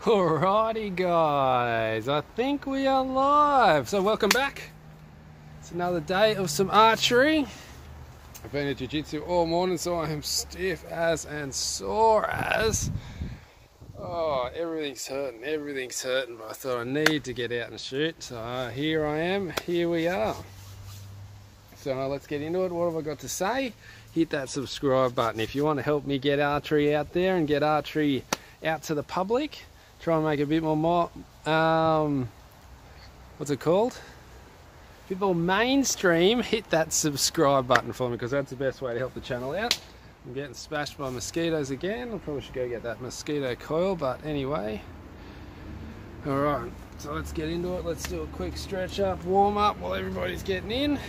Alrighty guys, I think we are live. So welcome back. It's another day of some archery. I've been at jiu-jitsu all morning, so I am stiff as and sore as. Oh, everything's hurting, but I thought I need to get out and shoot. So here I am, here we are. So let's get into it. What have I got to say? Hit that subscribe button if you want to help me get archery out there and get archery out to the public. Try and make it a bit more, what's it called? A bit more mainstream. Hit that subscribe button for me, because that's the best way to help the channel out. I'm getting smashed by mosquitoes again. I probably should go get that mosquito coil, but anyway. Alright, so let's get into it. Let's do a quick stretch up, warm up while everybody's getting in.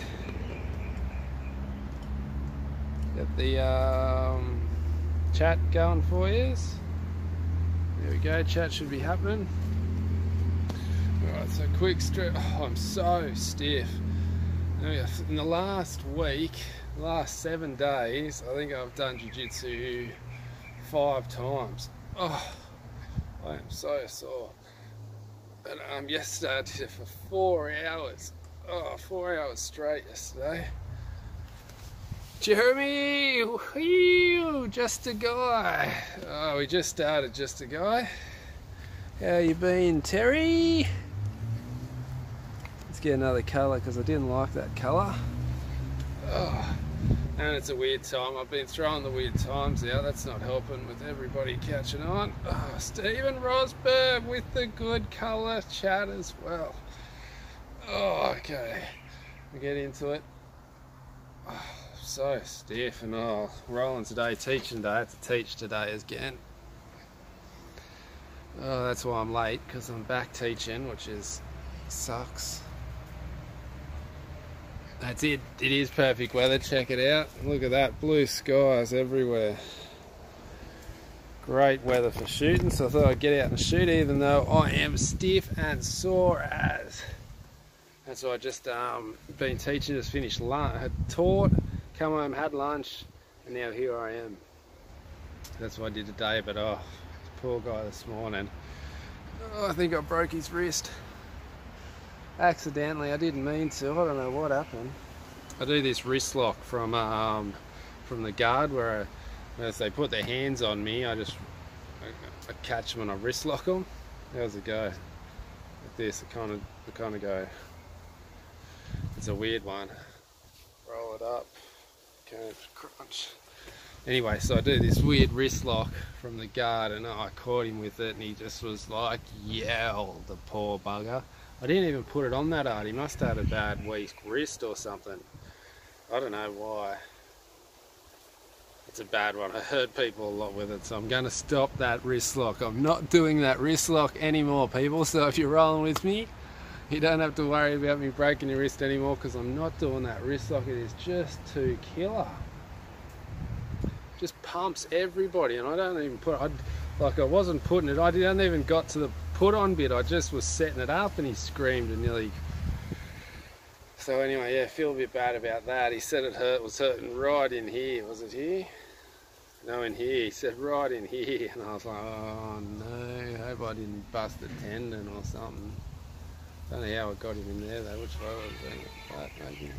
Get the chat going for you. There we go, chat should be happening. Alright, so quick stretch. Oh, I'm so stiff. In the last week, last 7 days, I think I've done jiu-jitsu 5 times. Oh, I am so sore. And yesterday I did it for 4 hours. Oh, 4 hours straight yesterday. Jeremy, whee, just a guy. Oh, we just started Just a Guy. How you been, Terry? Let's get another colour, because I didn't like that colour. Oh, and it's a weird time. I've been throwing the weird times out. That's not helping with everybody catching on. Oh, Stephen Rosberg with the good colour chat as well. Oh, okay. We get into it. Oh, so stiff, and oh, rolling today, teaching day. I had to teach today again. Oh, that's why I'm late, because I'm back teaching, which sucks. That's it. It is perfect weather. Check it out. Look at that, blue skies everywhere. Great weather for shooting, so I thought I'd get out and shoot, even though I am stiff and sore as. That's why I just been teaching, just finished lunch, had taught, come home, had lunch, and now here I am. That's what I did today, but oh, poor guy this morning. Oh, I think I broke his wrist. Accidentally, I didn't mean to, I don't know what happened. I do this wrist lock from the guard, where as they put their hands on me, I catch them and I wrist lock them. How's it go? Like this, I kind of go. It's a weird one. Roll it up. Okay, crunch. Anyway, so I do this weird wrist lock from the guard, and I caught him with it, and he just was like, yelled, the poor bugger. I didn't even put it on that hard. He must have had a bad weak wrist or something. I don't know why. It's a bad one. I hurt people a lot with it, so I'm going to stop that wrist lock. I'm not doing that wrist lock anymore, people. So if you're rolling with me, you don't have to worry about me breaking your wrist anymore, because I'm not doing that wrist lock. It is just too killer. Just pumps everybody, and I don't even put it, I wasn't putting it, I didn't even got to the put on bit, I just was setting it up, and he screamed and nearly. So anyway, yeah, feel a bit bad about that. He said it was hurting right in here. Was it here? No, in here. He said right in here, and I was like, oh no, hope I didn't bust a tendon or something. Don't know how I got him in there though, which way I was doing it, but maybe.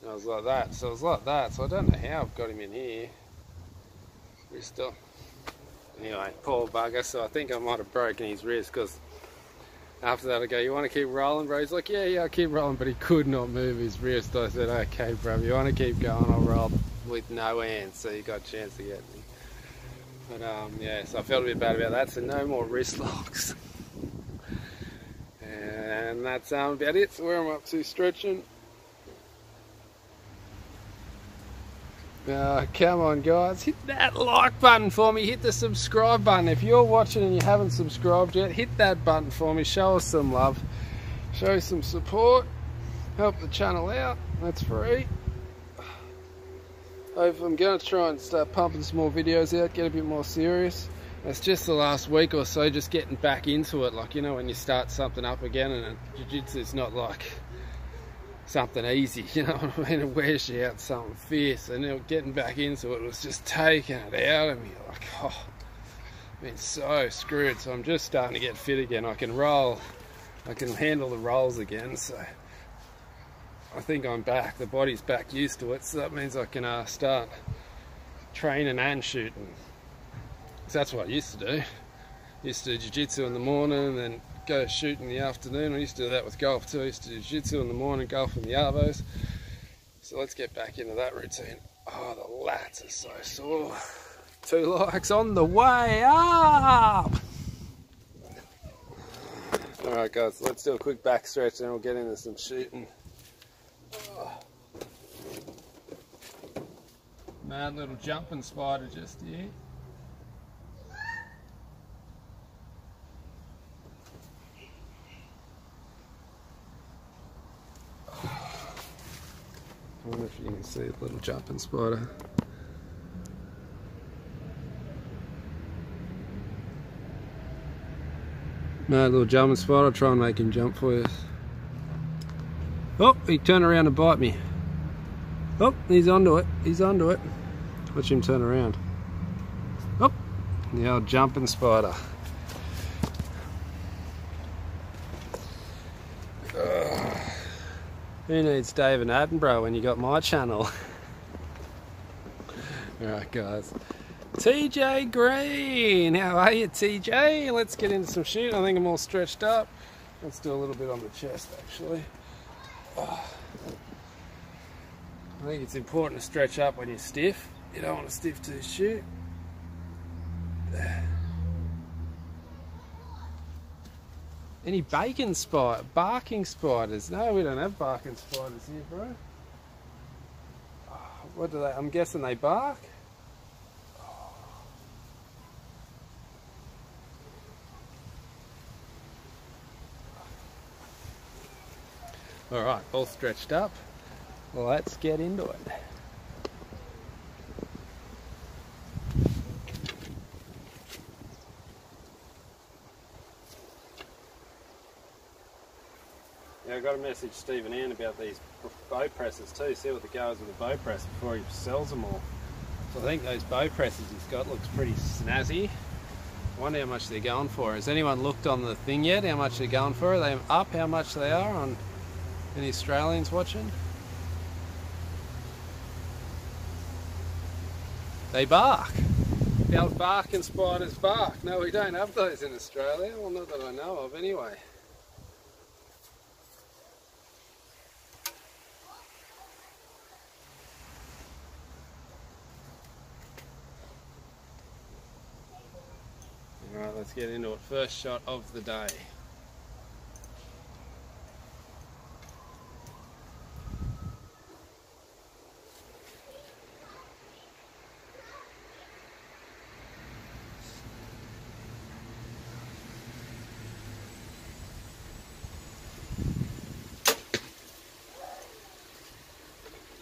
And I was like that, so I don't know how I've got him in here. Wrist up. Anyway, poor bugger, so I think I might have broken his wrist, because after that I go, you want to keep rolling, bro? He's like, yeah, I'll keep rolling, but he could not move his wrist. I said, okay, bro, you want to keep going, I'll roll with no hands, so you got a chance to get me. But yeah, so I felt a bit bad about that, so no more wrist locks. And that's about it. So where I'm up to stretching. Come on guys, hit that like button for me, hit the subscribe button. If you're watching and you haven't subscribed yet, hit that button for me, show us some love, show some support, help the channel out, that's free. I'm going to try and start pumping some more videos out, get a bit more serious. It's just the last week or so, just getting back into it, like, you know, when you start something up again, and jiu-jitsu is not like something easy, you know what I mean? It wears you out something fierce, and then getting back into it was just taking it out of me. Like, oh, I've been so screwed. So I'm just starting to get fit again. I can roll, I can handle the rolls again. So I think I'm back. The body's back used to it. So that means I can start training and shooting. So that's what I used to do. Used to do jiu-jitsu in the morning and then go shoot in the afternoon. I used to do that with golf too. I used to do jiu-jitsu in the morning, golf in the arvos. So let's get back into that routine. Oh, the lats are so sore. 2 likes on the way up. Alright guys, let's do a quick back stretch and we'll get into some shooting. Oh. Mad little jumping spider just here. I wonder if you can see a little jumping spider. Mad little jumping spider. I'll try and make him jump for you. Oh, he turned around and bite me. Oh, he's onto it. He's onto it. Watch him turn around. Oh, the old jumping spider. Who needs David Attenborough when you got my channel? Alright guys. TJ Green! How are you, TJ? Let's get into some shooting. I think I'm all stretched up. Let's do a little bit on the chest actually. Oh. I think it's important to stretch up when you're stiff. You don't want to stiff to shoot. Any barking spiders? No, we don't have barking spiders here, bro. Oh, what do they? I'm guessing they bark. Oh. All right, all stretched up. Well, let's get into it. Yeah, I got to message Stephen Ann about these bow presses too, see what the go is with the bow press before he sells them all. So I think those bow presses he's got looks pretty snazzy. I wonder how much they're going for. Has anyone looked on the thing yet, how much they're going for? Are they up, how much they are on any Australians watching? They bark. The old barking spiders bark. No, we don't have those in Australia. Well, not that I know of anyway. Alright, let's get into it. First shot of the day.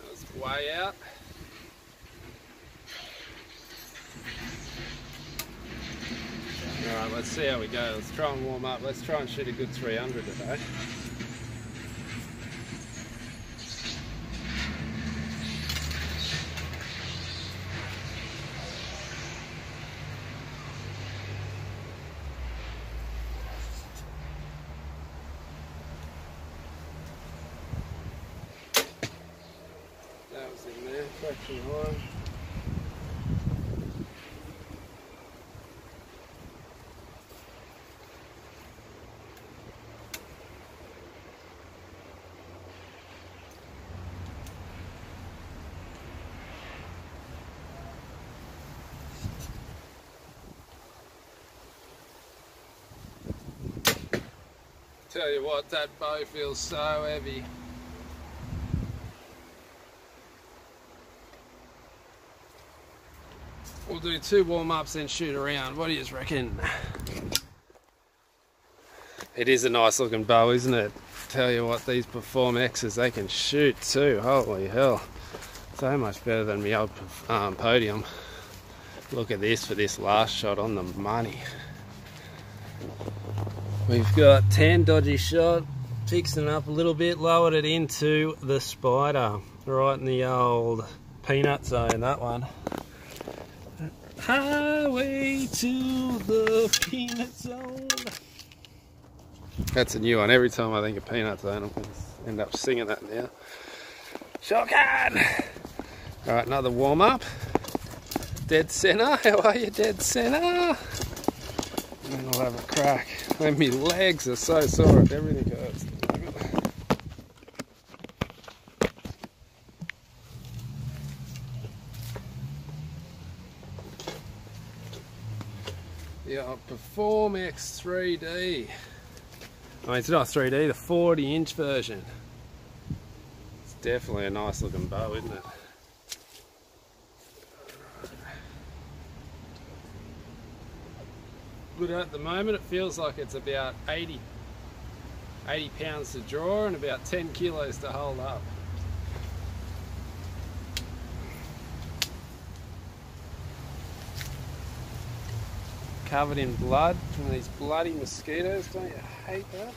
That's way out. Alright, let's see how we go. Let's try and warm up. Let's try and shoot a good 300 today. That was in there, fraction high. Tell you what, that bow feels so heavy. We'll do 2 warm-ups and shoot around. What do you reckon? It is a nice looking bow, isn't it? Tell you what, these Perform X's, they can shoot too. Holy hell. So much better than my old Podium. Look at this for this last shot on the money. We've got 10 dodgy shot, fixing it up a little bit, lowered it into the spider, right in the old peanut zone, that one. Highway to the peanut zone. That's a new one. Every time I think of peanut zone, I'm going to end up singing that now. Shotgun! Alright, another warm up. Dead centre, how are you, dead centre? And then I'll have a crack. And my legs are so sore, everything hurts. Yeah, Perform X 3D. I mean, it's not 3D, the 40-inch version. It's definitely a nice looking bow, isn't it? But at the moment it feels like it's about 80 pounds to draw and about 10 kilos to hold up. Covered in blood from these bloody mosquitoes, don't you hate that?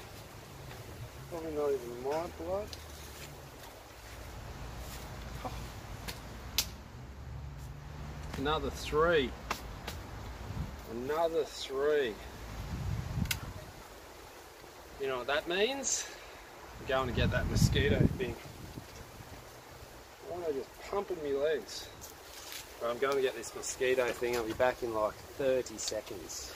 Probably not even my blood. Oh. Another 3. Another 3. You know what that means? I'm going to get that mosquito thing. Why am I just pumping my legs? Right, I'm going to get this mosquito thing. I'll be back in like 30 seconds.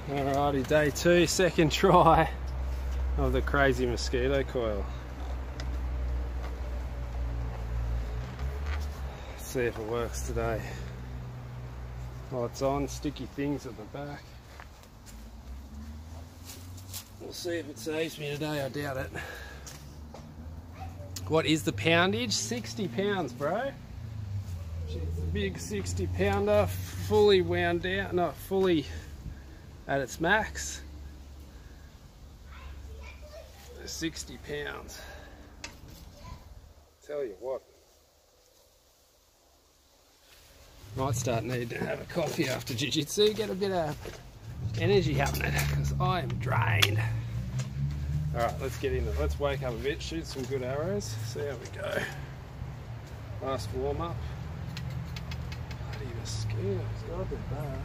Alrighty, day 2, second try of the crazy mosquito coil. Let's see if it works today. Lights on, sticky things at the back. We'll see if it saves me today, I doubt it. What is the poundage? 60 pounds, bro. It's a big 60 pounder, fully wound down, not fully at its max. 60 pounds. Tell you what. Might start needing to have a coffee after jiu-jitsu, get a bit of energy happening, because I am drained. Alright, let's get into it. Let's wake up a bit, shoot some good arrows, see how we go. Last warm up. Bloody mosquitoes, God, they're bad.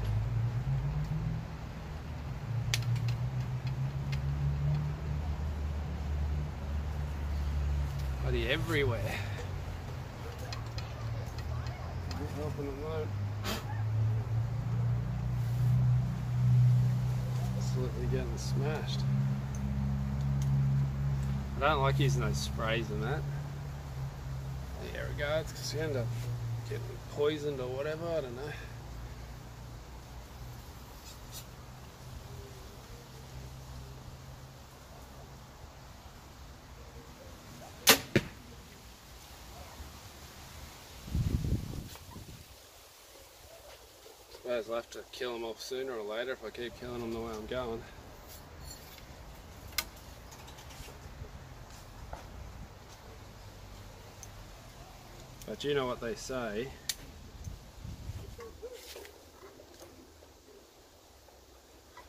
Bloody everywhere. Not helping them though. Absolutely getting smashed. I don't like using those sprays and that. There we go, it's because you end up getting poisoned or whatever, I don't know. I suppose I'll have to kill them off sooner or later if I keep killing them the way I'm going. But you know what they say.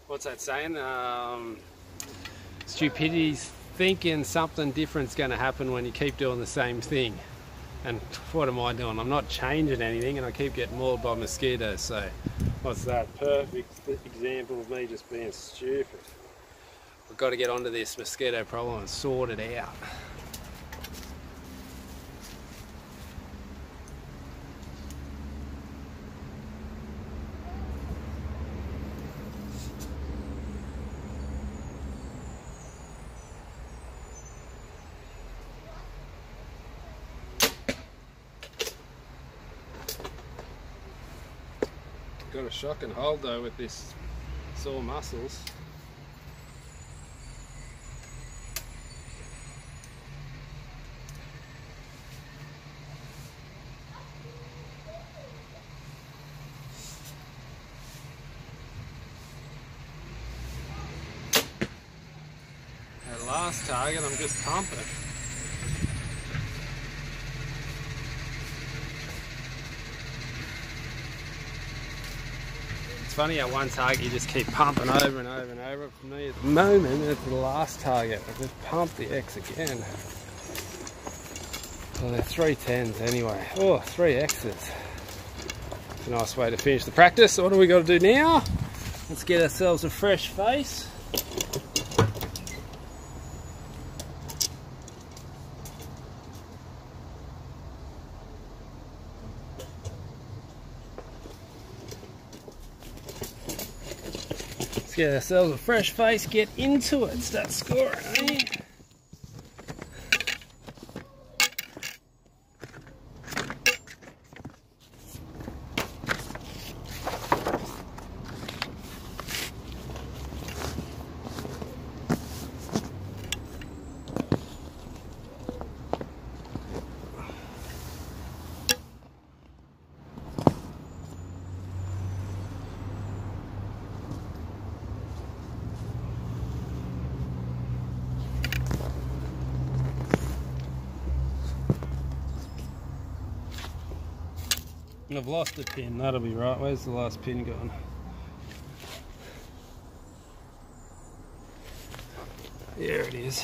What's that saying? Stupidity's thinking something different's going to happen when you keep doing the same thing. And what am I doing? I'm not changing anything and I keep getting mauled by mosquitoes, so what's that? Perfect example of me just being stupid. I've got to get onto this mosquito problem and sort it out. Got a shocking hold though with this sore muscles. That last target I'm just pumping. It's funny how one target you just keep pumping over and over and over. For me at the moment, it's the last target. I just pumped the X again. Well, they're 310s anyway. Oh, 3 X's. It's a nice way to finish the practice. So what do we got to do now? Let's get ourselves a fresh face. Let's get ourselves a fresh face, get into it, start scoring, eh? I've lost a pin, that'll be right. Where's the last pin gone? There it is.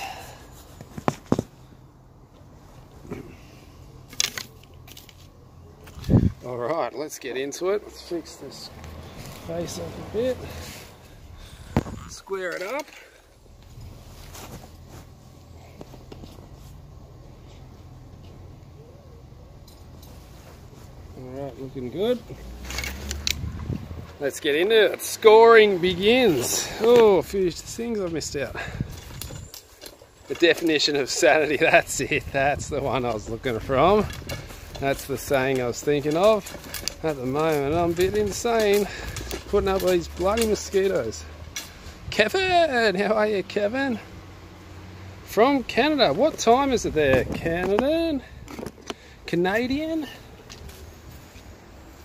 Alright, let's get into it. Let's fix this face up a bit. Square it up. Alright, looking good. Let's get into it. Scoring begins. Oh, a few things I've missed out. The definition of sanity, that's it. That's the one I was looking from. That's the saying I was thinking of. At the moment, I'm a bit insane. Putting up these bloody mosquitoes. Kevin! How are you, Kevin? From Canada. What time is it there? Canadian?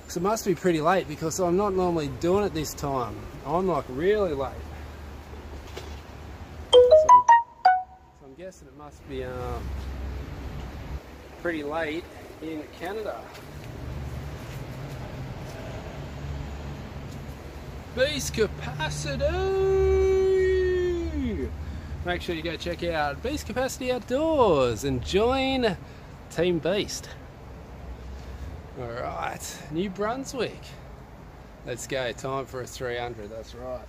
So it must be pretty late because I'm not normally doing it this time. I'm like really late. So I'm guessing it must be pretty late in Canada. Beast capacity! Make sure you go check out Beast Capacity Outdoors and join Team Beast. Alright, New Brunswick. Let's go, time for a 300, that's right.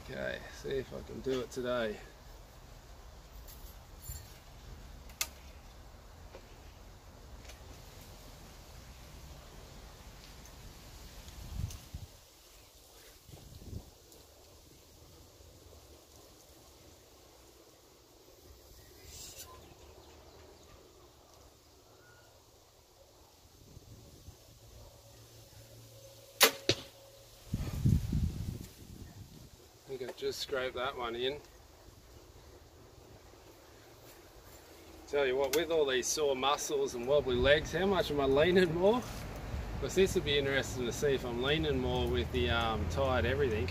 Okay, see if I can do it today. I think I've just scraped that one in. Tell you what, with all these sore muscles and wobbly legs, how much am I leaning more? Because this would be interesting to see if I'm leaning more with the tired everything.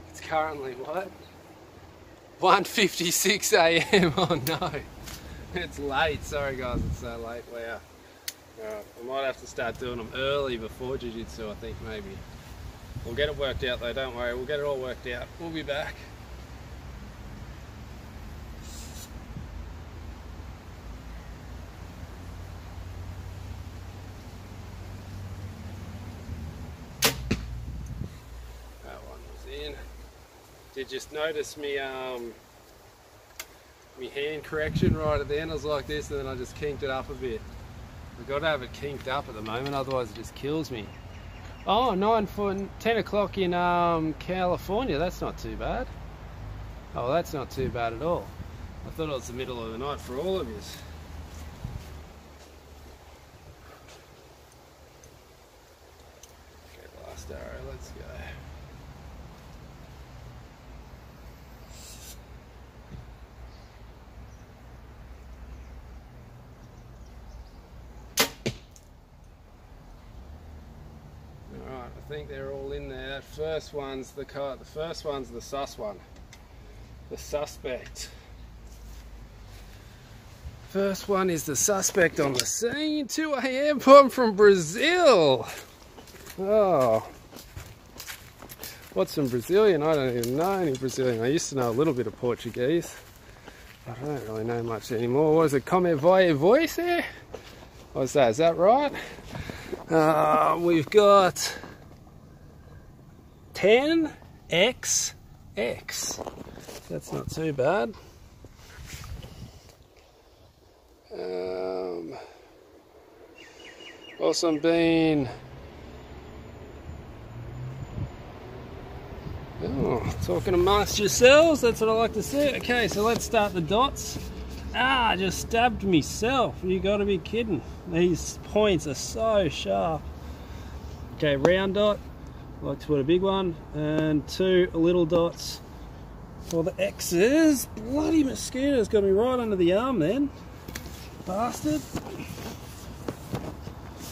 It's currently what? 1:56 AM. Oh no, it's late. Sorry guys, it's so late. Wow. Alright, I might have to start doing them early before Jiu-Jitsu, I think maybe. We'll get it worked out though, don't worry, we'll get it all worked out. We'll be back. That one was in. Did you just notice me me hand correction right at the end? I was like this and then I just kinked it up a bit. We've got to have it kinked up at the moment, otherwise it just kills me. Oh, 10 o'clock in California, that's not too bad. Oh, that's not too bad at all. I thought it was the middle of the night for all of you. Okay, last arrow, let's go. Alright, I think they're all in there. That first one's the sus one. The suspect. First one is the suspect on the scene. 2 AM I'm from Brazil. Oh. What's some Brazilian? I don't even know any Brazilian. I used to know a little bit of Portuguese. I don't really know much anymore. What is it? Como vai voice there? What's that? Is that right? We've got 10xx. That's not too bad. Also been talking amongst yourselves, that's what I like to see. Okay, so let's start the dots. I just stabbed myself. You gotta be kidding. These points are so sharp. Okay, round dot. I like to put a big one, and 2 little dots for the X's. Bloody mosquito's got me right under the arm then. Bastard.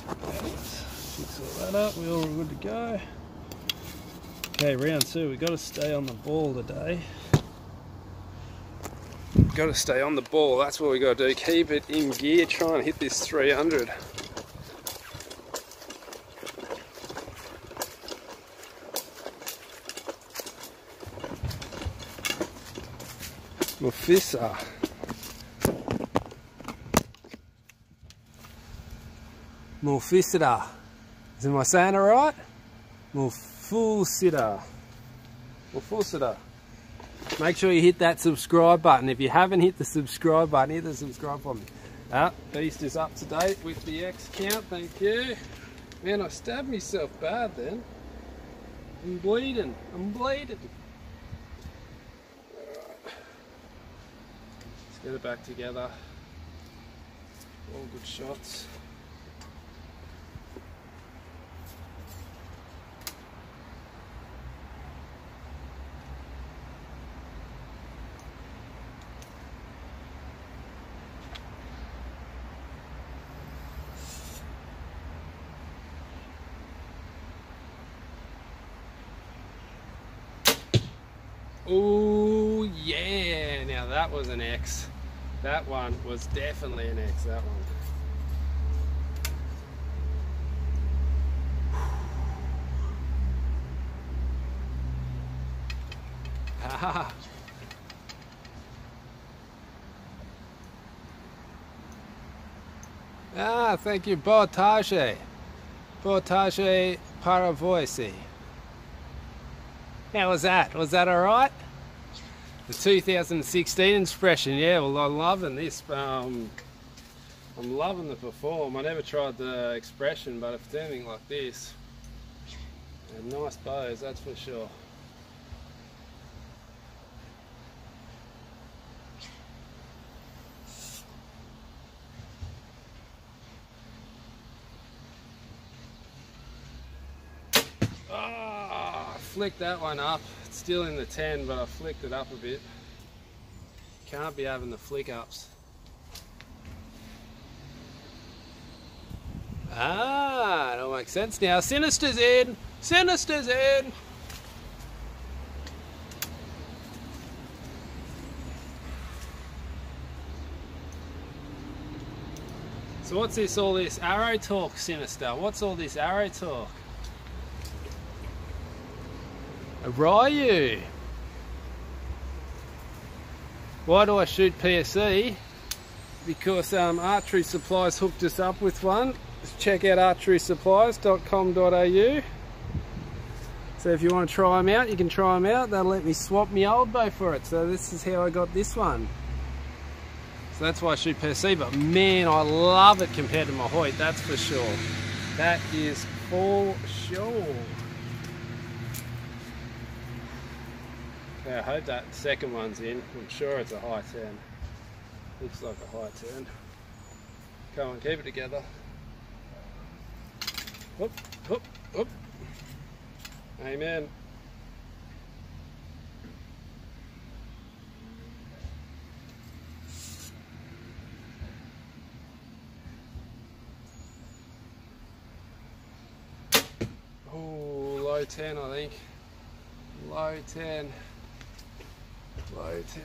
Okay, let's fix all that up. We're all good to go. Okay, round 2. We've got to stay on the ball today. Got to stay on the ball. That's what we got to do. Keep it in gear. Try and hit this 300. Mufisa. Mufisa. Am I saying it right? Mufusida. Mufusida. Make sure you hit that subscribe button. If you haven't hit the subscribe button, hit the subscribe for me. Beast is up to date with the X count, thank you. Man, I stabbed myself bad then. I'm bleeding. I'm bleeding. Get it back together. All good shots. Oh yeah, now that was an X. That one was definitely an X, that one. Thank you, Portage. Portage para voice. How was that? Was that alright? The 2016 expression, yeah, well I'm loving this. I'm loving the perform. I never tried the expression, but if it's anything like this, nice bows, that's for sure. I flicked that one up. It's still in the 10, but I flicked it up a bit. Can't be having the flick ups. It all makes sense now. Sinister's in! Sinister's in! So what's this, all this arrow talk, Sinister? What's all this arrow talk? Ryu. Why do I shoot PSE? Because Archery Supplies hooked us up with one. Just check out archerysupplies.com.au. So if you want to try them out, you can try them out. They'll let me swap my old bow for it. So this is how I got this one. So that's why I shoot PSE, but man, I love it compared to my Hyot, that's for sure. That is for sure. Okay, I hope that second one's in. I'm sure it's a high 10. Looks like a high turn. Come on, keep it together. Whoop, whoop, whoop. Amen. Oh, low 10 I think. Low 10. Low 10.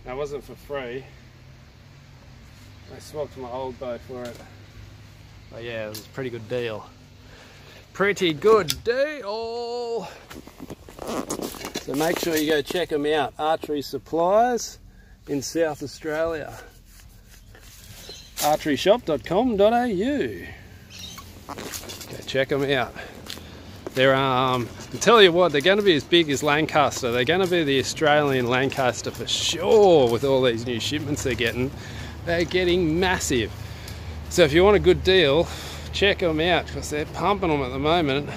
That wasn't for free. I swapped my old boat for it. But yeah, it was a pretty good deal. Pretty good deal! So make sure you go check them out. Archery Supplies in South Australia. archeryshop.com.au. Go check them out. They're, I tell you what, they're going to be as big as Lancaster. They're going to be the Australian Lancaster for sure with all these new shipments they're getting. They're getting massive. So if you want a good deal, check them out because they're pumping them at the moment.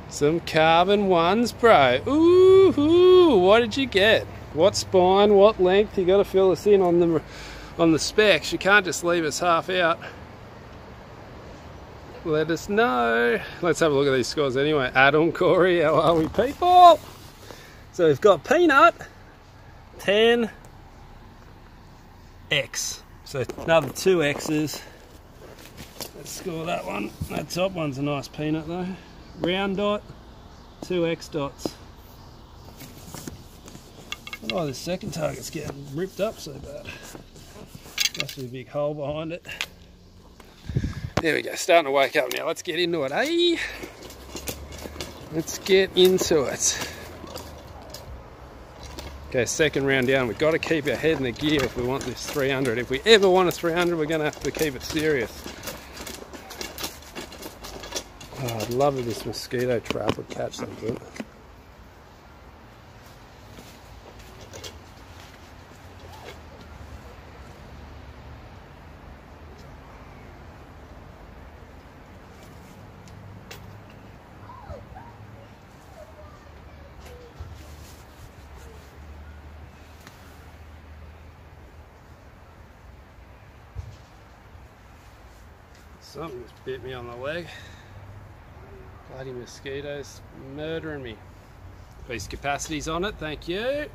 Some carbon ones, bro. Ooh, what did you get? What spine, what length? You got to fill us in on the specs. You can't just leave us half out. Let us know. Let's have a look at these scores anyway. Adam, Corey, how are we, people? So we've got Peanut, 10, X. So another 2 X's. Let's score that one. That top one's a nice peanut though. Round dot, 2 X dots. Oh, this second target's getting ripped up so bad. Must be a big hole behind it. There we go, starting to wake up now. Let's get into it, eh? Let's get into it. Okay, second round down. We've got to keep our head in the gear if we want this 300. If we ever want a 300, we're going to have to keep it serious. Oh, I'd love if this mosquito trap would catch something. Something's bit me on the leg. Bloody mosquitoes murdering me. Piece capacity's on it, thank you. Okay,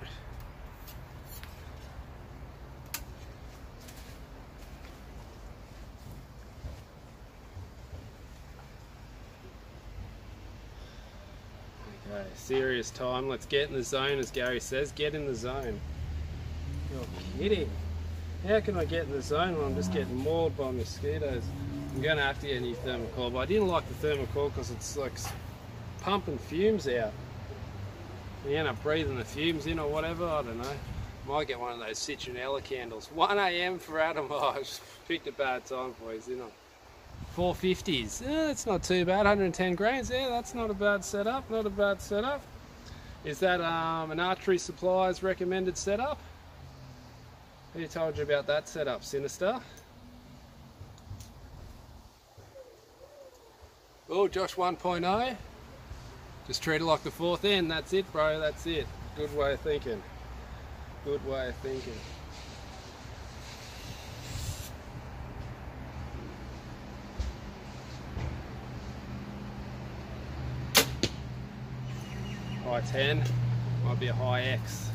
serious time. Let's get in the zone, as Gary says. Get in the zone. You're kidding. How can I get in the zone when I'm just getting mauled by mosquitoes? I'm going to have to get a new thermocol, but I didn't like the thermocol because it's like pumping fumes out. You end up breathing the fumes in or whatever, I don't know. Might get one of those citronella candles. 1 AM for Adam. Oh, I just picked a bad time for you, didn't I? 450s. Yeah, that's not too bad. 110 grains. Yeah, that's not a bad setup. Not a bad setup. Is that an Archery Supplies recommended setup? Who told you about that setup, Sinister? Oh, Josh 1.0. Just treat it like the 4th end. That's it, bro. That's it. Good way of thinking. Good way of thinking. High 10. Might be a high X.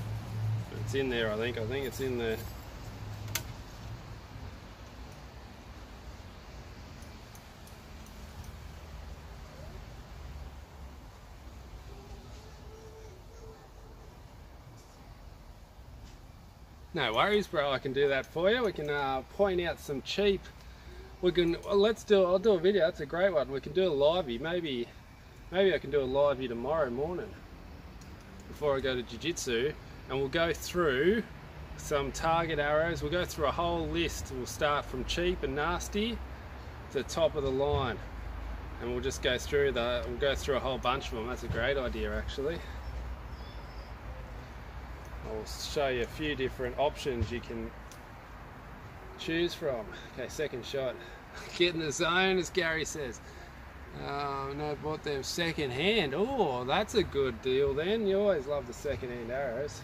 But it's in there, I think. I think it's in there. No worries, bro. I can do that for you. We can point out some cheap. We can. Well, I'll do a video. That's a great one. We can do a livey. Maybe I can do a livey tomorrow morning before I go to jiu-jitsu, and we'll go through some target arrows. We'll go through a whole list. We'll start from cheap and nasty to the top of the line, and we'll just go through a whole bunch of them. That's a great idea, actually. I'll show you a few different options you can choose from. Okay, second shot. Get in the zone, as Gary says. No, bought them second hand. Oh, that's a good deal then. You always love the second hand arrows.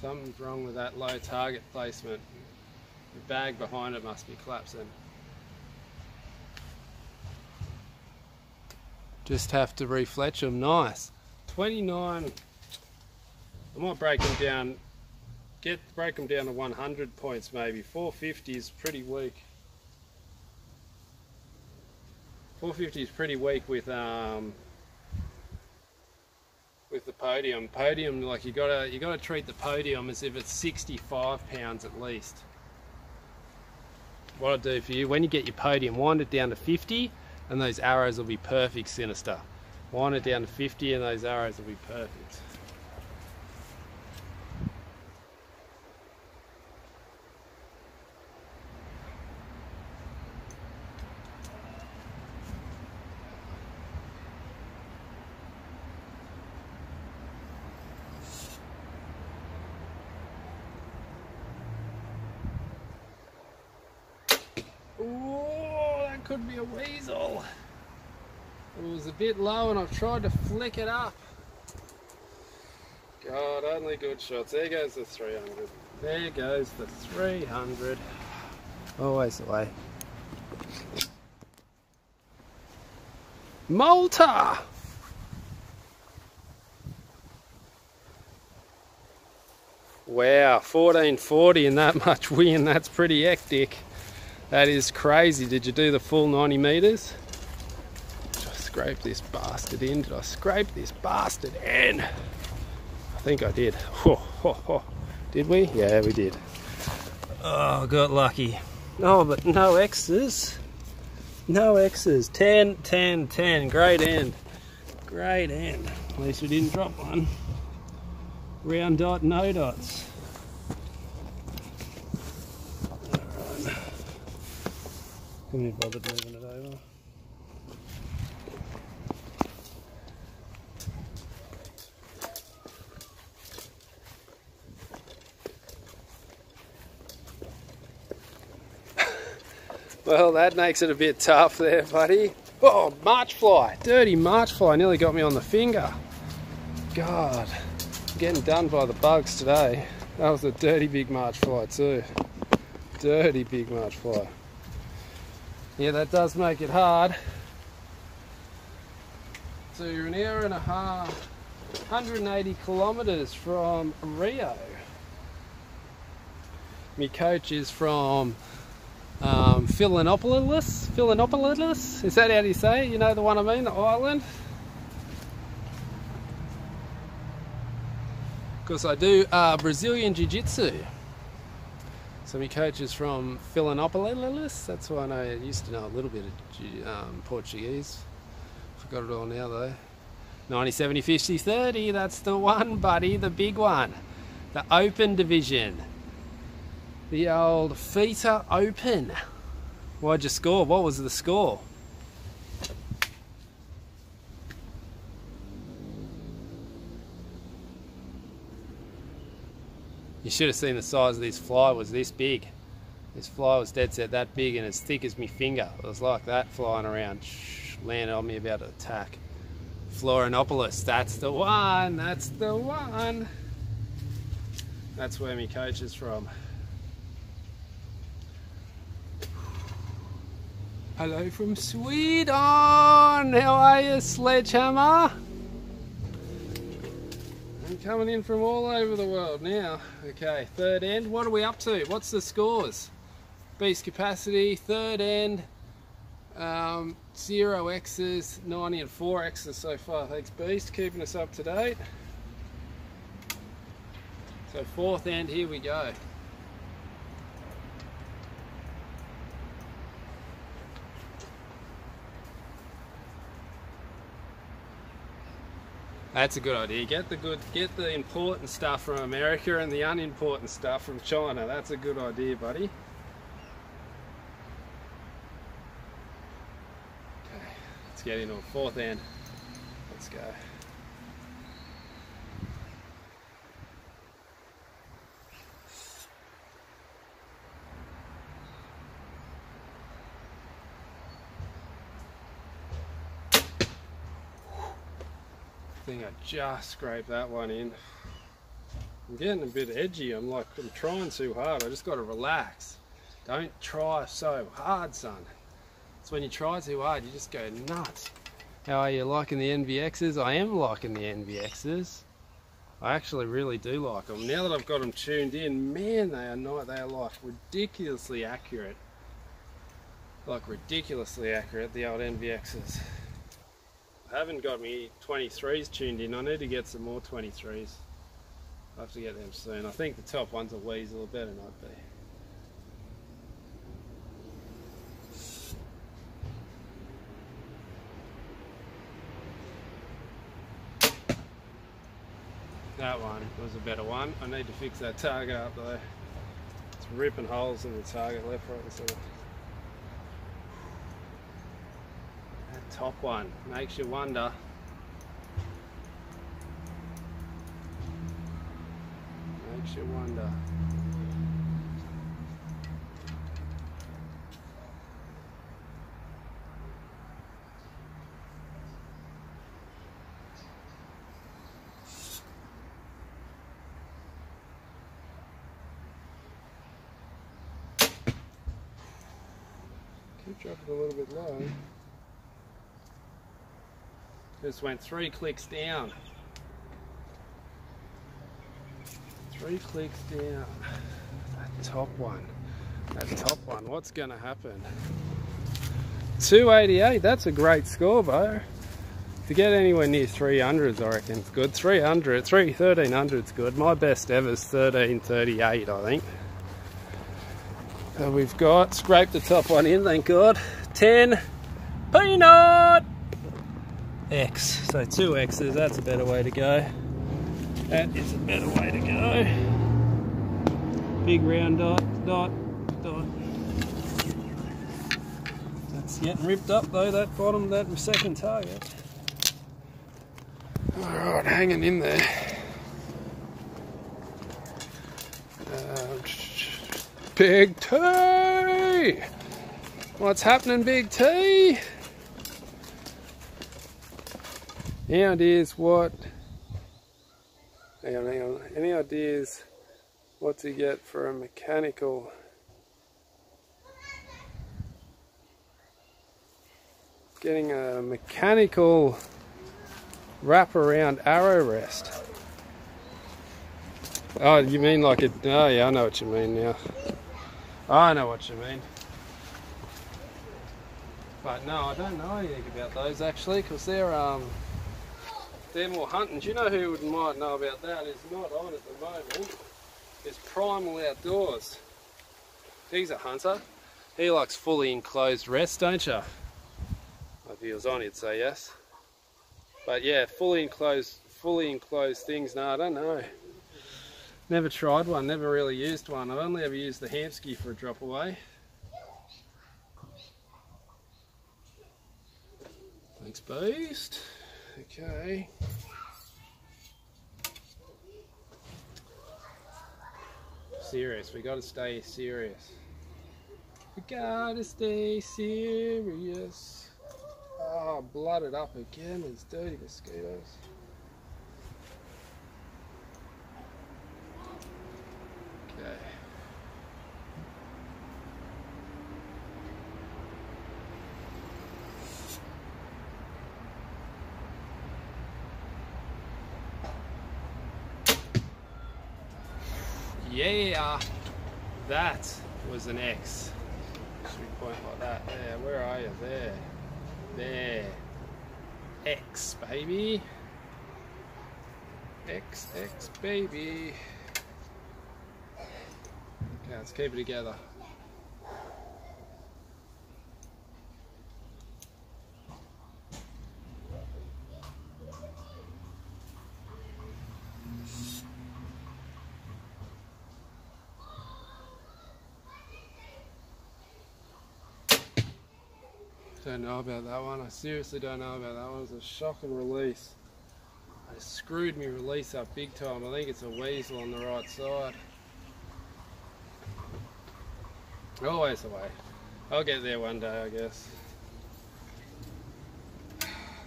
Something's wrong with that low target placement. The bag behind it must be collapsing. Just have to refletch them. Nice. 29. I might break them down. Break them down to 100 points maybe. 450 is pretty weak. 450 is pretty weak with the podium. Podium, like you gotta treat the podium as if it's 65 pounds at least. What I'll do for you, when you get your podium, wind it down to 50 and those arrows will be perfect sinister. Wind it down to 50 and those arrows will be perfect. Oh, that could be a weasel. It was a bit low and I've tried to flick it up. God, only good shots. There goes the 300. There goes the 300. Always the way. Malta! Wow, 1440 and that much wind. That's pretty hectic. That is crazy. Did you do the full 90 metres? Did I scrape this bastard in? Did I scrape this bastard in? I think I did. Did we? Yeah, we did. Oh, got lucky. Oh, but no X's. No X's. 10, 10, 10. Great end. Great end. At least we didn't drop one. Round dot, no dots. Couldn't be bothered moving it over. Well, that makes it a bit tough there, buddy. Oh, march fly. Dirty march fly. Nearly got me on the finger. God. I'm getting done by the bugs today. That was a dirty big march fly too. Dirty big march fly. Yeah, that does make it hard. So you're an hour and a half, 180 kilometres from Rio. My coach is from Philinopolis. Philinopolis? Is that how you say it? You know the one I mean, the island? Because I do Brazilian Jiu-Jitsu. So my coach is from Philinopolis. That's why I used to know a little bit of Portuguese. Forgot it all now though. 90, 70, 50, 30. That's the one, buddy. The big one. The Open division. The old F.A.C.T Open. Why'd you score? What was the score? You should have seen the size of this fly. It was this big. This fly was dead set that big and as thick as my finger. It was like that flying around. Landed on me about to attack. Florianopolis. That's the one. That's the one. That's where my coach is from. Hello from Sweden. How are you, Sledgehammer? I'm coming in from all over the world now. Okay, third end. What are we up to? What's the scores? Beast capacity, third end, 0 X's, 90 and 4 X's so far. Thanks, Beast, keeping us up to date. So fourth end, here we go. That's a good idea. Get the important stuff from America and the unimportant stuff from China. That's a good idea, buddy. Okay, let's get into a fourth end. Let's go. I think I just scraped that one in. I'm getting a bit edgy. I'm trying too hard. I just got to relax. Don't try so hard, son. It's when you try too hard, you just go nuts. How are you liking the NVXs? I am liking the NVXs. I actually really do like them. Now that I've got them tuned in, man, they are not. They are like ridiculously accurate. Like ridiculously accurate, the old NVXs. I haven't got me 23s tuned in. I need to get some more 23s. I'll have to get them soon. I think the top one's a weasel, better not be. That one was a better one. I need to fix that target up though. It's ripping holes in the target left, right and centre. That top one makes you wonder. Makes you wonder. Keep dropping a little bit low. Just went 3 clicks down. 3 clicks down. That top one. That top one. What's going to happen? 288. That's a great score, bro. To get anywhere near 300s, I reckon it's good. 1300's good. My best ever is 1338, I think. So we've got, scraped the top one in, thank God. 10 peanut X. So 2 X's, that's a better way to go. That is a better way to go. Big round dot, dot, dot. That's getting ripped up though, that bottom, that second target. Alright, hanging in there. Big T! What's happening, Big T? Any ideas what... Hang on. Any ideas what to get for a mechanical... Getting a mechanical wraparound arrow rest. Oh, you mean like it... Oh yeah, I know what you mean now. I know what you mean. But no, I don't know anything about those actually, because they're more hunting. Do you know who might know about that? Is not on at the moment. It's Primal Outdoors. He's a hunter. He likes fully enclosed rests, don't you? If he was on, he'd say yes. But yeah, fully enclosed things. No, I don't know. Never tried one, never really used one. I've only ever used the Hamsky for a drop away. Thanks, Beast. Okay. Serious, we gotta stay serious. We gotta stay serious. Oh, blooded up again, these dirty mosquitoes. Okay. Yeah, that was an X. Should we point like that? There, where are you? There. X, baby. X, baby. Okay, let's keep it together. Don't know about that one. I seriously don't know about that one. It was a shocking release. They screwed me release up big time. I think it's a weasel on the right side. Always the way. I'll get there one day, I guess.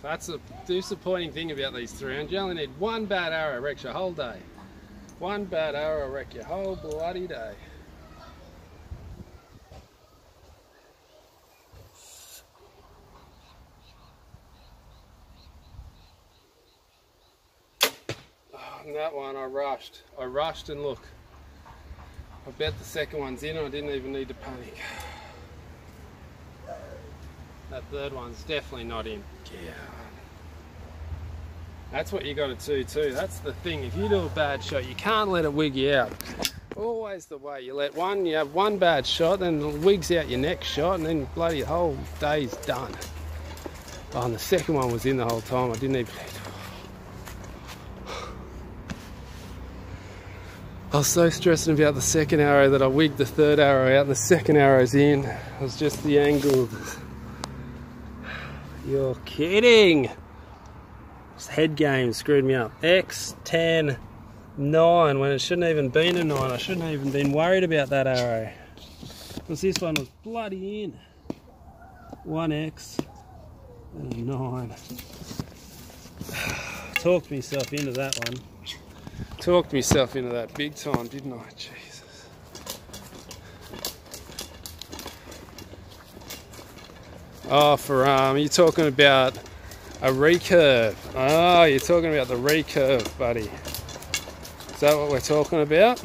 That's the disappointing thing about these 300. You only need one bad arrow, wrecks your whole day. One bad arrow will wreck your whole bloody day. Oh, and that one I rushed. And look, I bet the second one's in. I didn't even need to panic. That third one's definitely not in. Yeah. That's what you got to do too. That's the thing. If you do a bad shot, you can't let it wig you out. Always the way. You have one bad shot, then it wigs out your next shot, and then bloody whole day's done. Oh, and the second one was in the whole time. I didn't even. I was so stressing about the second arrow that I wigged the third arrow out, and the second arrow's in. It was just the angle. You're kidding. Head game screwed me up. X, 10, 9 when it shouldn't even been a 9. I shouldn't have even been worried about that arrow, because this one was bloody in. 1X and a 9. Talked myself into that one. Talked myself into that big time, didn't I? Jesus. Oh, for you're talking about a recurve. Oh, you're talking about the recurve, buddy. Is that what we're talking about?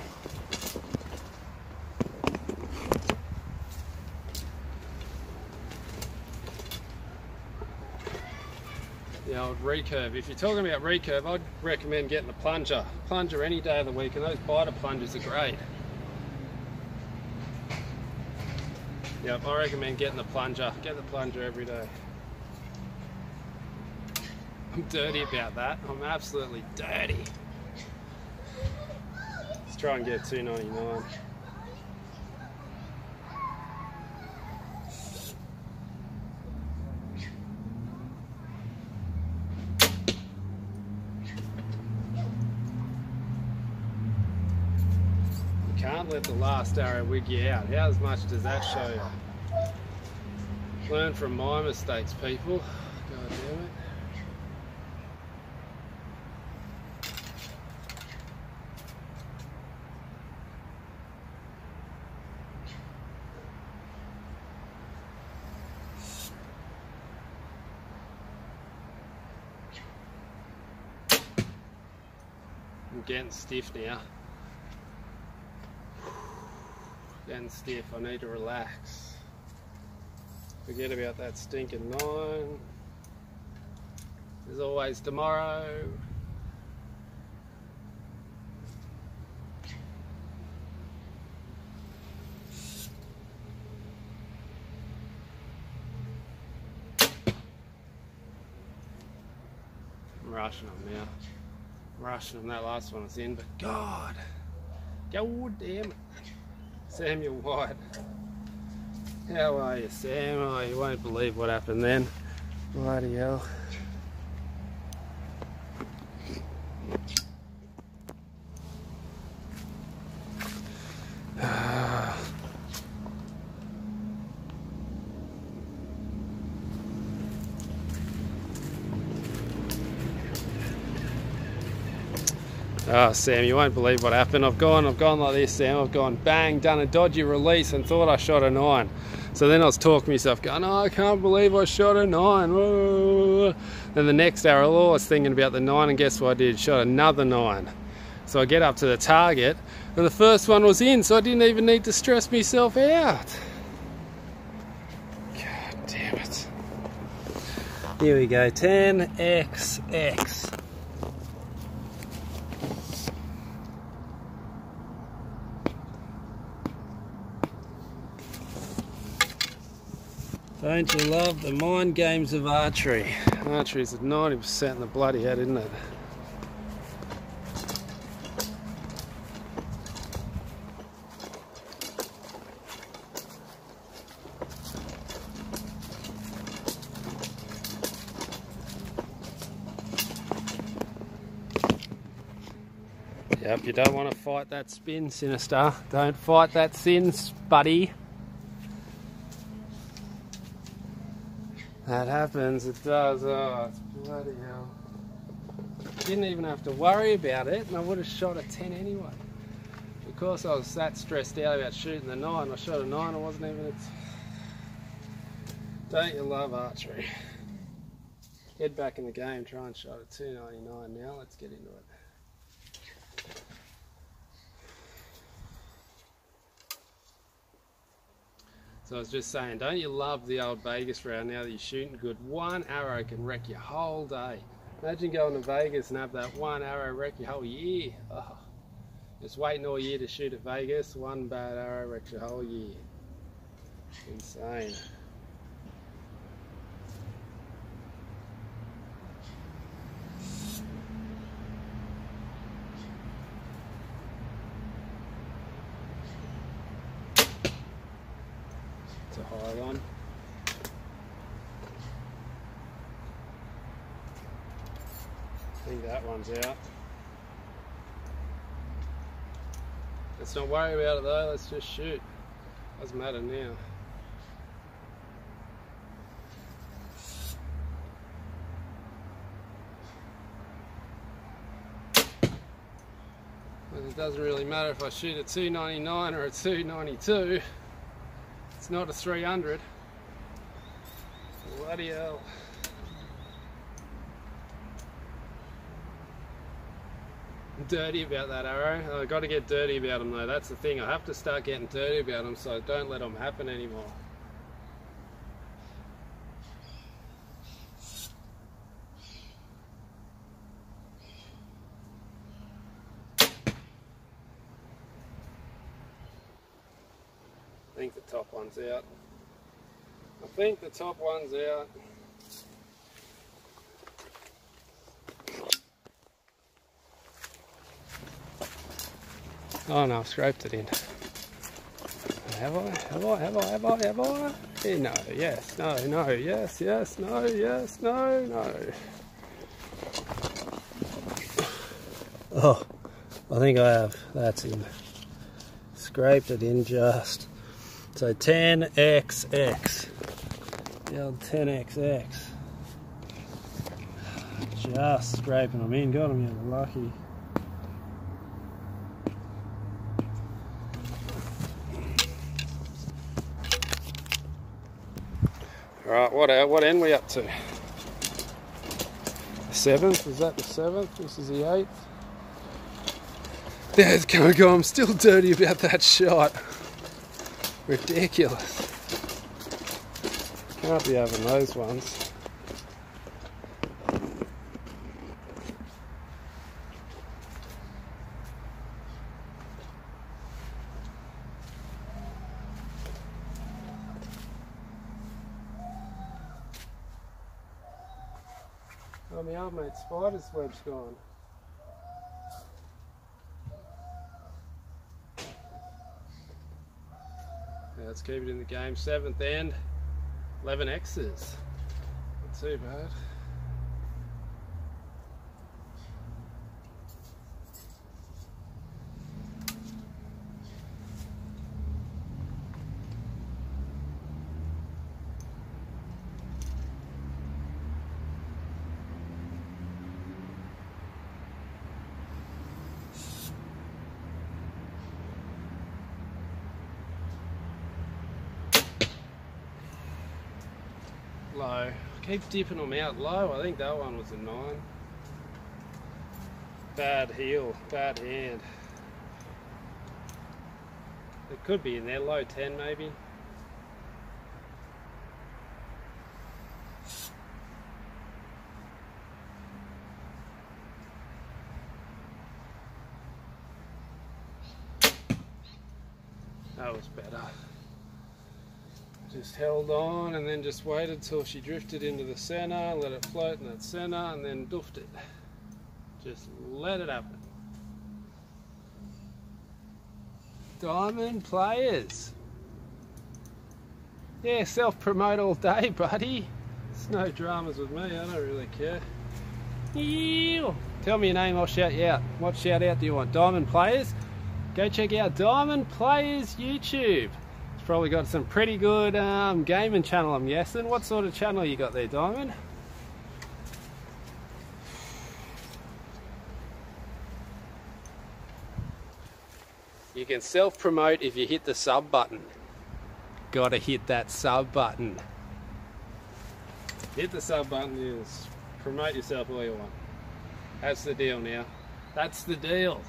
The old recurve. If you're talking about recurve, I'd recommend getting the plunger. Plunger any day of the week, and those beiter plungers are great. Yep, I recommend getting the plunger. Get the plunger every day. I'm dirty about that. I'm absolutely dirty. Let's try and get $2.99. You can't let the last arrow wig you out. How much does that show you? Learn from my mistakes, people. God damn it. I'm getting stiff now. Getting stiff, I need to relax. Forget about that stinking 9. There's always tomorrow. I'm rushing them now. Rushing them. That last one was in, but God damn it. Samuel White. How are you, Sam? Oh, you won't believe what happened then. Bloody hell. Oh, Sam, you won't believe what happened. I've gone like this, Sam. I've gone bang, done a dodgy release and thought I shot a 9. So then I was talking to myself, going, oh, I can't believe I shot a 9. Whoa. Then the next arrow, I was thinking about the 9, and guess what I did? Shot another 9. So I get up to the target, and the first one was in, so I didn't even need to stress myself out. God damn it. Here we go, 10XX. Don't you love the mind games of archery? Archery's at 90% in the bloody head, isn't it? Yep, you don't want to fight that spin, Sinister. Don't fight that sin, buddy. That happens, it does. Oh, it's bloody hell. Didn't even have to worry about it, and I would have shot a 10 anyway. Because I was that stressed out about shooting the 9, I shot a 9, I wasn't even... Don't you love archery? Head back in the game, try and shot a 299 now, let's get into it. So I was just saying, don't you love the old Vegas round now that you're shooting good? One arrow can wreck your whole day. Imagine going to Vegas and have that one arrow wreck your whole year. Oh, just waiting all year to shoot at Vegas, one bad arrow wrecks your whole year. Insane. It's a high one. I think that one's out. Let's not worry about it though, let's just shoot. Doesn't matter now. But it doesn't really matter if I shoot a 299 or a 292. It's not a 300. Bloody hell. I'm dirty about that arrow. I've got to get dirty about them though. That's the thing. I have to start getting dirty about them so don't let them happen anymore. I think the top one's out. I think the top one's out. Oh no, I've scraped it in. Have I? No, yes, no, yes, no, yes, no. Oh, I think I have. That's in. Scraped it in just. So 10xx. The old 10xx. Just scraping them in. Got them in, lucky. Alright, what end are we up to? The 7th? Is that the 7th? This is the 8th. There's go. I'm still dirty about that shot. Ridiculous. Can't be having those ones. Oh, my old mate spider's web's gone. Yeah, let's keep it in the game. 7th end, 11 X's. Not too bad. Low. I keep dipping them out low. I think that one was a 9. Bad heel, bad hand. It could be in there, low 10 maybe. That was better. Just held on and then just waited till she drifted into the center, let it float in that center and then doofed it. Just let it happen. Diamond players. Yeah, self-promote all day, buddy. It's no dramas with me, I don't really care. Ew. Tell me your name, I'll shout you out. What shout out do you want? Diamond players? Go check out Diamond Players YouTube. Probably got some pretty good gaming channel, I'm guessing. What sort of channel you got there, Diamond? You can self-promote if you hit the sub button. Gotta hit that sub button. Hit the sub button is promote yourself all you want. That's the deal now. That's the deal.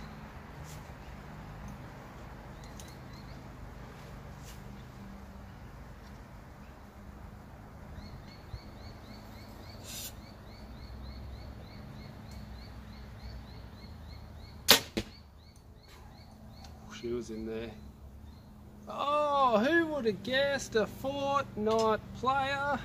She was in there. Oh, who would have guessed a Fortnite player?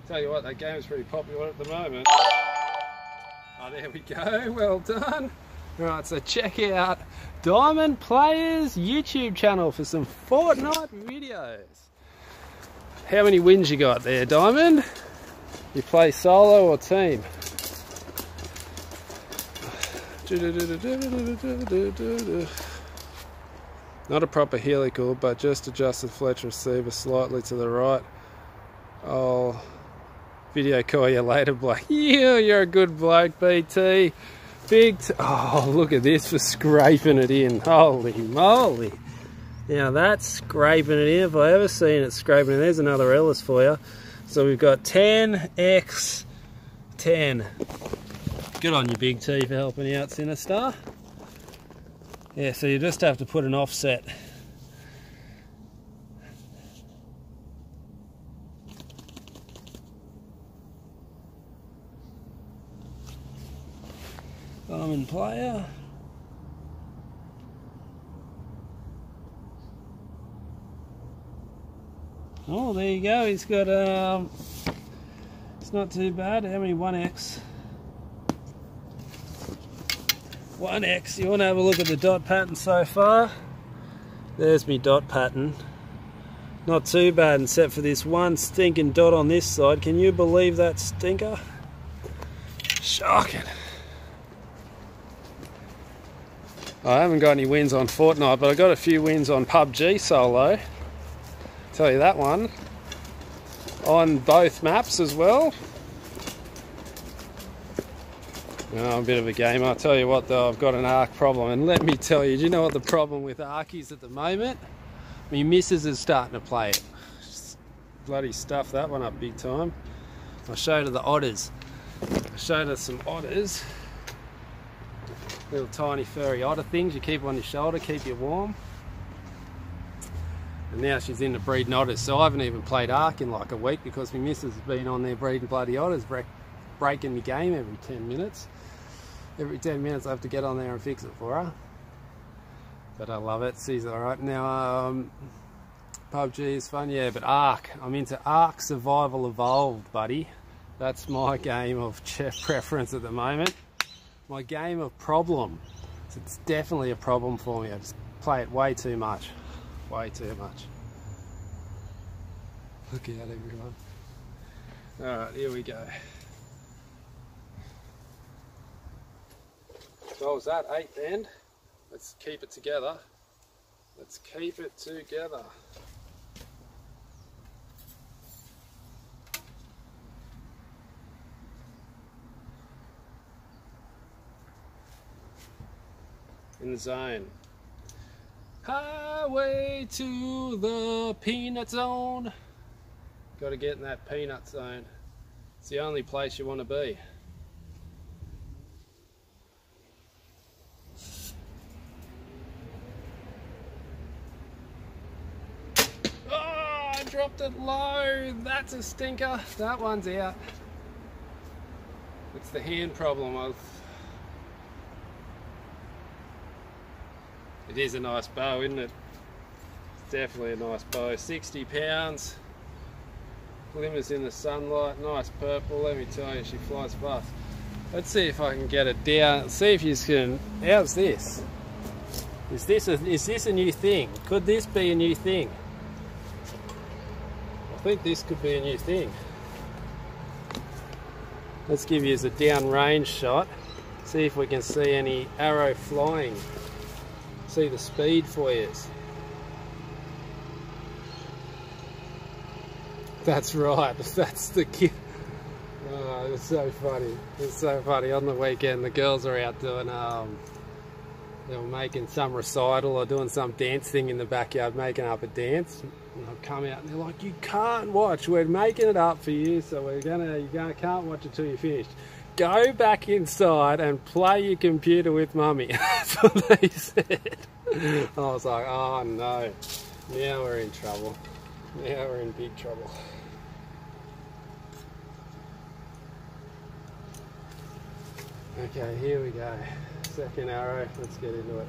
Tell you what, that game is pretty popular at the moment. Oh, there we go. Well done. Right, so check out Diamond Player's YouTube channel for some Fortnite videos. How many wins you got there, Diamond? You play solo or team? Not a proper helical, but just adjusted fletch receiver slightly to the right. I'll video call you later, Blake. Yeah, you're a good bloke, BT. Oh, look at this for scraping it in. Holy moly. Now that's scraping it in. If I ever seen it scraping it, there's another Ellis for you. So we've got 10x 10. Good on you, Big T, for helping out, Sinistar. Yeah, so you just have to put an offset. Diamond Player. Oh, there you go. He's got it's not too bad. How many 1x? 1x. You want to have a look at the dot pattern so far? There's me dot pattern. Not too bad, except for this one stinking dot on this side. Can you believe that stinker? Shocking. I haven't got any wins on Fortnite, but I got a few wins on PUBG solo. Tell you that one. On both maps as well. Oh, I'm a bit of a gamer. I'll tell you what though, I've got an arc problem, and let me tell you, do you know what the problem with arc is at the moment? My missus is starting to play it. Just bloody stuff that one up big time. I showed her the otters. I showed her some otters. Little tiny furry otter things you keep on your shoulder, keep you warm. And now she's into breeding otters, so I haven't even played arc in like a week because my missus has been on there breeding bloody otters, breaking my game every 10 minutes. Every 10 minutes I have to get on there and fix it for her. But I love it, she's alright. Now, PUBG is fun, yeah, but Ark, I'm into Ark Survival Evolved, buddy. That's my game of preference at the moment. My game of problem. It's definitely a problem for me. I just play it way too much. Way too much. Look out, everyone. Alright, here we go. So what was that, 8th end? Let's keep it together. Let's keep it together. In the zone. Highway to the peanut zone. Got to get in that peanut zone. It's the only place you want to be. Oh, I dropped it low. That's a stinker. That one's out. It's the hand problem. It is a nice bow, isn't it? It's definitely a nice bow. 60 pounds. Glimmers in the sunlight. Nice purple. Let me tell you, she flies fast. Let's see if I can get it down. See if you can. How's this? Is this a new thing? Could this be a new thing? I think this could be a new thing. Let's give you a downrange shot. See if we can see any arrow flying. See the speed for you. That's right, that's the kid. Oh, it's so funny. It's so funny. On the weekend, the girls are out doing they were making some recital or doing some dance thing in the backyard, making up a dance. And I've come out and they're like, you can't watch, we're making it up for you, so you can't watch it till you're finished. Go back inside and play your computer with mummy. That's what they said. And I was like, oh no, now we're in trouble. Now we're in big trouble. Okay, here we go. Second arrow, let's get into it.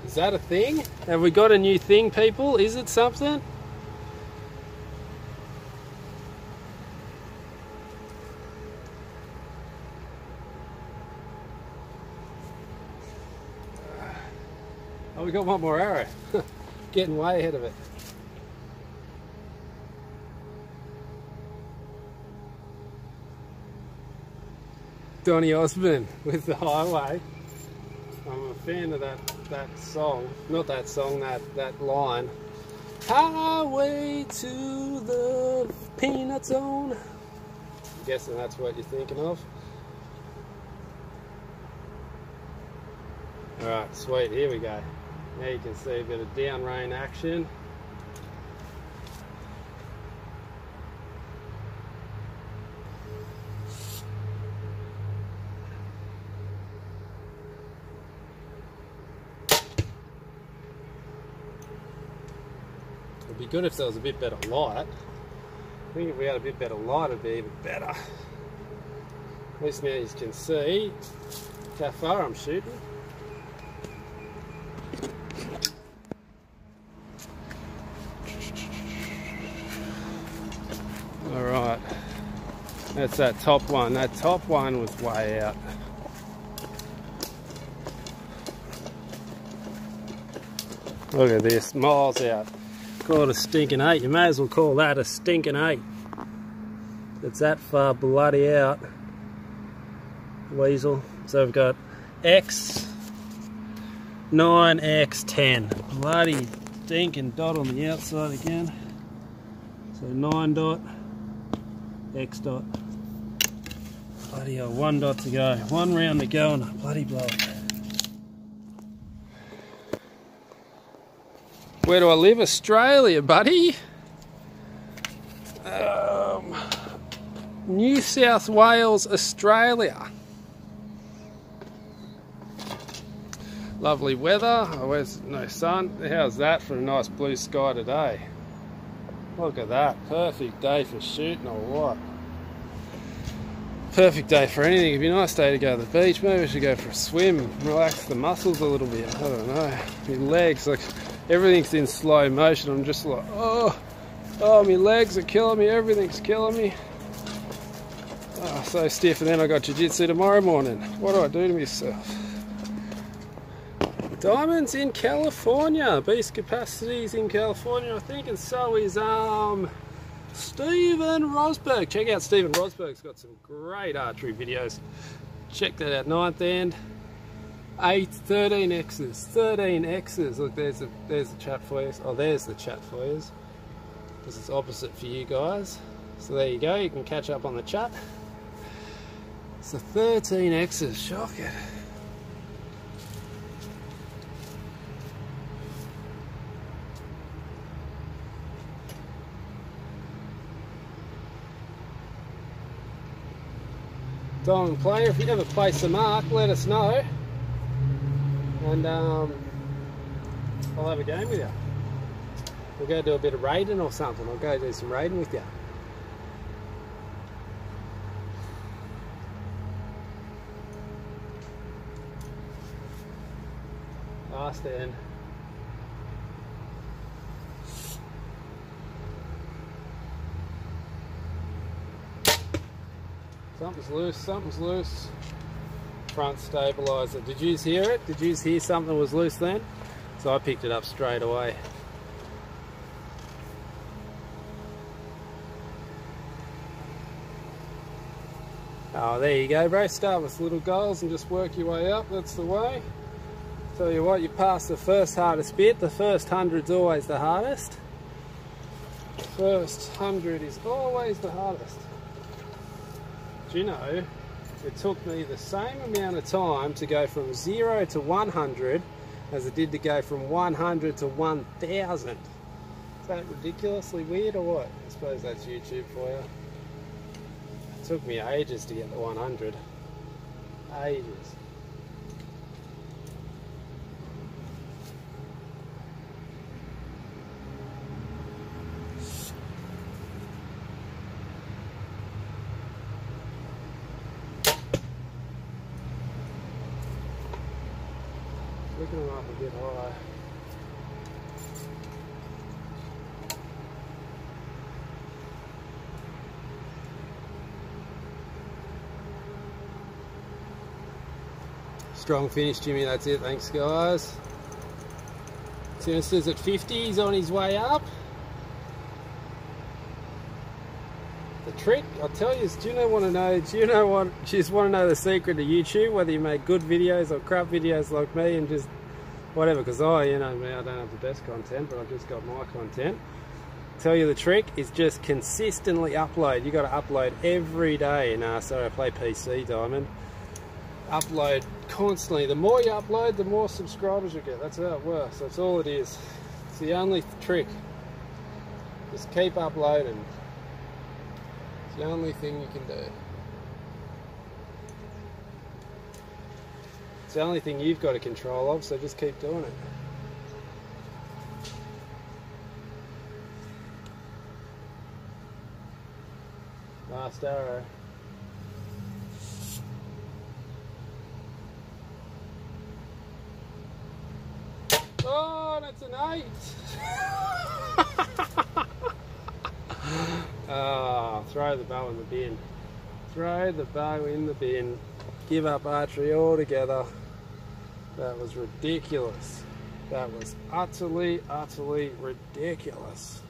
Is that a thing? Have we got a new thing, people? Is it something? Oh, we got one more arrow. Getting way ahead of it. Donny Osmond with The Highway. I'm a fan of that song. Not that song, that line. Highway to the peanut zone. I'm guessing that's what you're thinking of. Alright, sweet, here we go. Now you can see a bit of down rain action. It'd be good if there was a bit better light. I think if we had a bit better light it'd be even better. At least now you can see how far I'm shooting. Alright, that's that top one. That top one was way out. Look at this, miles out. Call it a stinking 8. You may as well call that a stinking 8. It's that far bloody out. Weasel. So we've got X, 9, X, 10. Bloody stinking dot on the outside again. So 9 dot. X dot. Bloody hell, 1 dot to go. 1 round to go and a bloody blow it. Where do I live? Australia, buddy. New South Wales, Australia. Lovely weather. Oh, where's no sun? How's that for a nice blue sky today? Look at that, perfect day for shooting or what? Perfect day for anything. It'd be a nice day to go to the beach. Maybe we should go for a swim, relax the muscles a little bit. I don't know. My legs, like everything's in slow motion. I'm just like, oh, my legs are killing me. Everything's killing me. Oh, so stiff. And then I got jiu-jitsu tomorrow morning. What do I do to myself? Diamonds in California, beast capacities in California, I think, and so is Stephen Rosberg. Check out Stephen Rosberg's got some great archery videos. Check that out. 9th end, 8, 13 X's, 13 X's. Look, there's the chat for you. Oh, there's the chat for you. This is opposite for you guys. So there you go. You can catch up on the chat. So 13 X's. Shocking. Diamond player, if you ever place a mark, let us know, and I'll have a game with you. We'll go do a bit of raiding or something. I'll go do some raiding with you. Last end. Something's loose, something's loose. Front stabiliser. Did you hear it? Did you hear something was loose then? So I picked it up straight away. Oh, there you go, bro. Start with little goals and just work your way up. That's the way. Tell you what, you pass the first hardest bit. The first 100's always the hardest. First 100 is always the hardest. Do you know, it took me the same amount of time to go from 0 to 100 as it did to go from 100 to 1000. Is that ridiculously weird or what? I suppose that's YouTube for you. It took me ages to get to 100. Ages. Flicking them up a bit high. Strong finish, Jimmy. That's it. Thanks, guys. Timster's at 50. He's on his way up. The trick, I'll tell you, is do you want to know the secret to YouTube, whether you make good videos or crap videos like me and just whatever, because you know me, I don't have the best content, but I've just got my content. Tell you the trick is just consistently upload. You got to upload every day. Sorry, I play PC, Diamond. Upload constantly. The more you upload, the more subscribers you get. That's how it works. That's all it is. It's the only trick. Just keep uploading. It's the only thing you can do. It's the only thing you've got a control of, so just keep doing it. Last arrow. Oh, that's an 8. Oh, throw the bow in the bin. Throw the bow in the bin. Give up archery altogether. That was ridiculous. That was utterly, utterly ridiculous.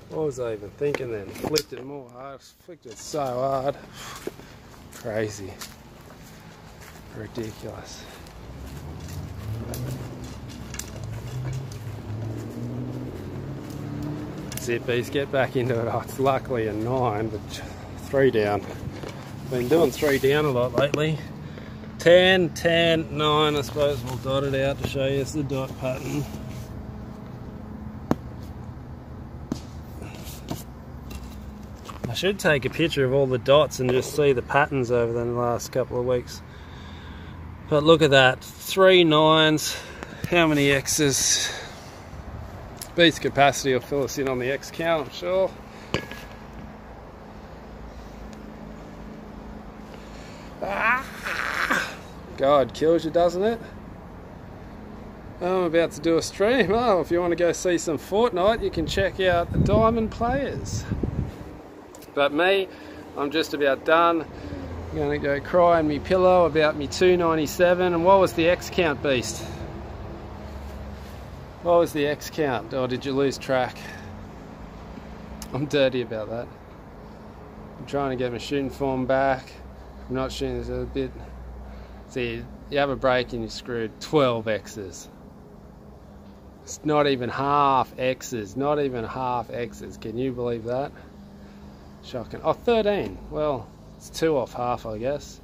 What was I even thinking then? Flicked it more hard. Flicked it so hard. Crazy. Ridiculous. That's it, bees. Get back into it. Oh, it's luckily a 9, but 3 down. Been doing 3 down a lot lately. 10, 10, 9. I suppose we'll dot it out to show you the dot pattern. I should take a picture of all the dots and just see the patterns over the last couple of weeks. But look at that, 3 9s. How many X's? Beast capacity will fill us in on the X count, I'm sure. God, kills you, doesn't it? I'm about to do a stream. Oh, if you want to go see some Fortnite, you can check out the Diamond Players. But me, I'm just about done. I'm going to go cry in me pillow about me 297. And what was the X count, Beast? What was the X count? Or did you lose track? I'm dirty about that. I'm trying to get my shooting form back. I'm not shooting this a bit. See, you have a break and you're screwed. 12 X's. It's not even half X's. Not even half X's. Can you believe that? Shocking. Oh, 13. Well, it's 2 off half, I guess.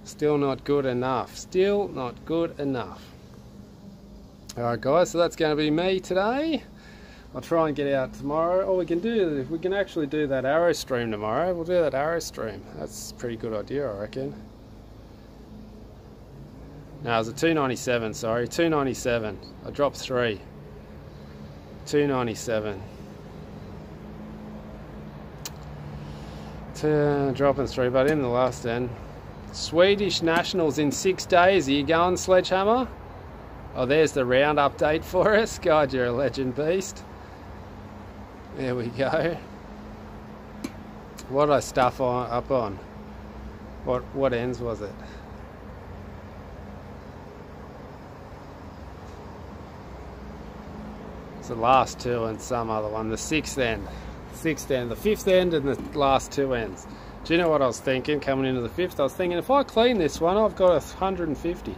Still not good enough. Still not good enough. Alright guys, so that's going to be me today. I'll try and get out tomorrow. Or we can actually do that arrow stream tomorrow. We'll do that arrow stream. That's a pretty good idea, I reckon. No, it was a 297, sorry. 297. I dropped 3. 297. Dropping 3, but in the last end. Swedish Nationals in 6 days. Are you going, Sledgehammer? Oh, there's the round update for us. God, you're a legend, Beast. There we go. What did I stuff up on? What ends was it? It's the last 2 and some other one. The 6th end. 6th end, the 5th end and the last 2 ends. Do you know what I was thinking coming into the 5th? I was thinking if I clean this one, I've got 150.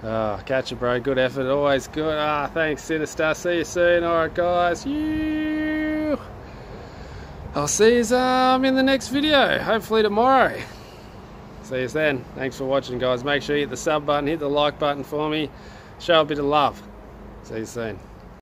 Catch it, bro. Good effort. Always good. Thanks, Sinister. See you soon. Alright, guys. I'll see you in the next video. Hopefully tomorrow. See you then. Thanks for watching, guys. Make sure you hit the sub button, hit the like button for me. Show a bit of love. See you soon.